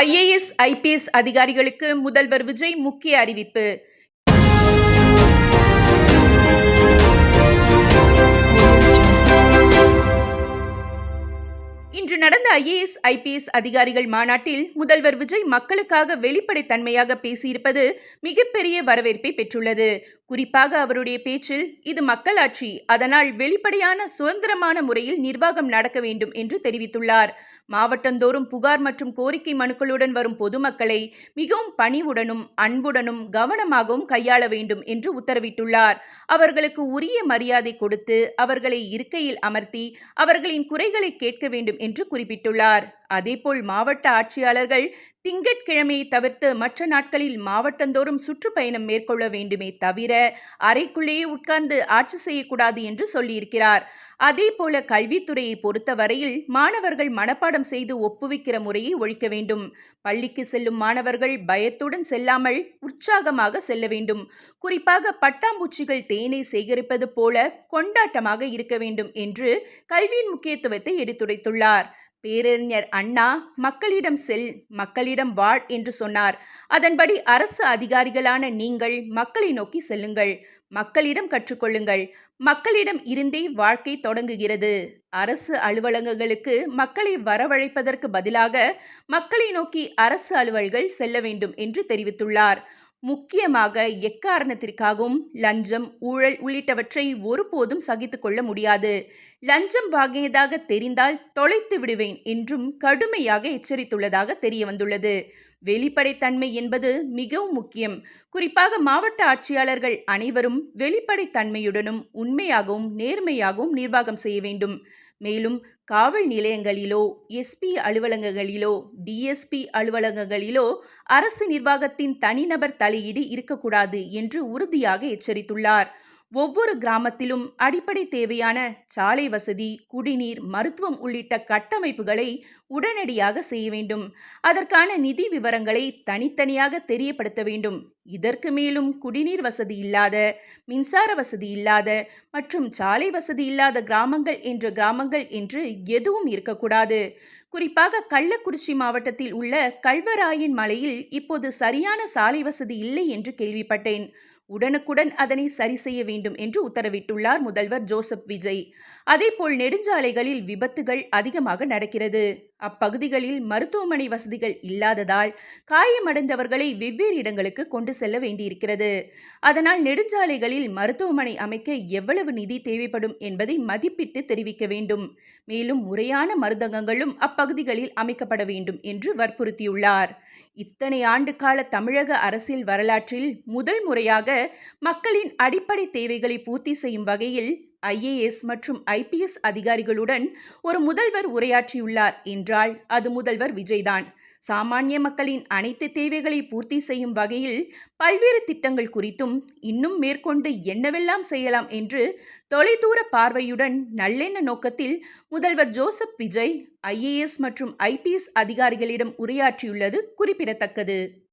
IAS, IPS அதிகாரிகளுக்கு முதல்வர் விஜய் முக்கிய அறிவிப்பு. இன்று நடந்த ஐஏஎஸ், ஐபிஎஸ் அதிகாரிகள் மாநாட்டில் முதல்வர் விஜய் மக்களுக்காக வெளிப்படைத்தன்மையாக பேசியிருப்பது மிகப்பெரிய வரவேற்பை பெற்றுள்ளது. குறிப்பாக அவருடைய பேச்சில் இது மக்களாட்சி, அதனால் வெளிப்படையான சுதந்திரமான முறையில் நிர்வாகம் நடக்க வேண்டும் என்று தெரிவித்துள்ளார். மாவட்டந்தோறும் புகார் மற்றும் கோரிக்கை மனுக்களுடன் வரும் பொதுமக்களை மிகவும் பணிவுடனும் அன்புடனும் கவனமாகவும் கையாள வேண்டும் என்று உத்தரவிட்டுள்ளார். அவர்களுக்கு உரிய மரியாதை கொடுத்து அவர்களை இருக்கையில் அமர்த்தி அவர்களின் குறைகளை கேட்க வேண்டும் என்று குறிப்பிட்டுள்ளார். அதேபோல் மாவட்ட ஆட்சியாளர்கள் திங்கட்கிழமையை தவிர்த்து மற்ற நாட்களில் மாவட்டந்தோறும் சுற்றுப்பயணம் மேற்கொள்ள வேண்டுமே தவிர அறைக்குள்ளேயே உட்கார்ந்து ஆட்சி செய்யக்கூடாது என்று சொல்லியிருக்கிறார். அதேபோல கல்வித்துறையை பொறுத்தவரையில் மாணவர்கள் மனப்பாடம் செய்து ஒப்புவிக்கிற முறையை ஒழிக்க வேண்டும். பள்ளிக்கு செல்லும் மாணவர்கள் பயத்துடன் செல்லாமல் உற்சாகமாக செல்ல வேண்டும். குறிப்பாக பட்டாம்பூச்சிகள் தேனை சேகரிப்பது போல கொண்டாட்டமாக இருக்க வேண்டும் என்று கல்வியின் முக்கியத்துவத்தை எடுத்துரைத்துள்ளார். பேரறிஞர் அண்ணா மக்களிடம் செல், மக்களிடம் வாழ் என்று சொன்னார். அதன்படி அரசு அதிகாரிகளான நீங்கள் மக்களை நோக்கி செல்லுங்கள், மக்களிடம் கற்றுக்கொள்ளுங்கள். மக்களிடம் இருந்தே வாழ்க்கை தொடங்குகிறது. அரசு அலுவலகங்களுக்கு மக்களை வரவழைப்பதற்கு பதிலாக மக்களை நோக்கி அரசு அலுவலர்கள் செல்ல வேண்டும் என்று தெரிவித்துள்ளார். முக்கியமாக எக்காரணத்திற்காகவும் லஞ்சம், ஊழல் உள்ளிட்டவற்றை ஒருபோதும் சகித்துக் கொள்ள முடியாது. லஞ்சம் வாங்கியதாக தெரிந்தால் தொலைத்து விடுவேன் என்றும் கடுமையாக எச்சரித்துள்ளதாக தெரிய வந்துள்ளது. வெளிப்படைத்தன்மை என்பது மிகவும் முக்கியம். குறிப்பாக மாவட்ட ஆட்சியாளர்கள் அனைவரும் வெளிப்படைத்தன்மையுடனும் உண்மையாகவும் நேர்மையாகவும் நிர்வாகம் செய்ய வேண்டும். மேலும் காவல் நிலையங்களிலோ, எஸ்பி அலுவலகங்களிலோ, டிஎஸ்பி அலுவலகங்களிலோ அரசு நிர்வாகத்தின் தனிநபர் தலையீடு இருக்கக்கூடாது என்று உறுதியாக எச்சரித்துள்ளார். ஒவ்வொரு கிராமத்திலும் அடிப்படை தேவையான சாலை வசதி, குடிநீர், மருத்துவம் உள்ளிட்ட கட்டமைப்புகளை உடனடியாக செய்ய வேண்டும். அதற்கான நிதி விவரங்களை தனித்தனியாக தெரியப்படுத்த வேண்டும். இதற்கு மேலும் குடிநீர் வசதி இல்லாத, மின்சார வசதி இல்லாத மற்றும் சாலை வசதி இல்லாத கிராமங்கள் என்று எதுவும் இருக்கக்கூடாது. குறிப்பாக கள்ளக்குறிச்சி மாவட்டத்தில் உள்ள கல்வராயன் மலையில் இப்போது சரியான சாலை வசதி இல்லை என்று கேள்விப்பட்டேன். உடனுக்குடன் அதனை சரி செய்ய வேண்டும் என்று உத்தரவிட்டுள்ளார் முதல்வர் ஜோசப் விஜய். அதேபோல் நெடுஞ்சாலைகளில் விபத்துகள் அதிகமாக நடக்கிறது. அப்பகுதிகளில் மருத்துவமனை வசதிகள் இல்லாததால் காயமடைந்தவர்களை வெவ்வேறு இடங்களுக்கு கொண்டு செல்ல வேண்டியிருக்கிறது. அதனால் நெடுஞ்சாலைகளில் மருத்துவமனை அமைக்க எவ்வளவு நிதி தேவைப்படும் என்பதை மதிப்பிட்டு தெரிவிக்க வேண்டும். மேலும் முறையான மருந்தகங்களும் அப்பகுதிகளில் அமைக்கப்பட வேண்டும் என்று வற்புறுத்தியுள்ளார். இத்தனை ஆண்டு கால தமிழக அரசியல் வரலாற்றில் முதல் முறையாக மக்களின் அடிப்படை தேவைகளை பூர்த்தி செய்யும் வகையில் ஐஏஎஸ் மற்றும் ஐபிஎஸ் அதிகாரிகளுடன் ஒரு முதல்வர் உரையாற்றியுள்ளார் என்றால் அது முதல்வர் விஜய்தான். சாமானிய மக்களின் அனைத்து தேவைகளை பூர்த்தி செய்யும் வகையில் பல்வேறு திட்டங்கள் குறித்தும் இன்னும் மேற்கொண்டு என்னவெல்லாம் செய்யலாம் என்று தொலைதூர பார்வையுடன் நல்லெண்ண நோக்கத்தில் முதல்வர் ஜோசப் விஜய் ஐஏஎஸ் மற்றும் ஐபிஎஸ் அதிகாரிகளிடம் உரையாற்றியுள்ளது குறிப்பிடத்தக்கது.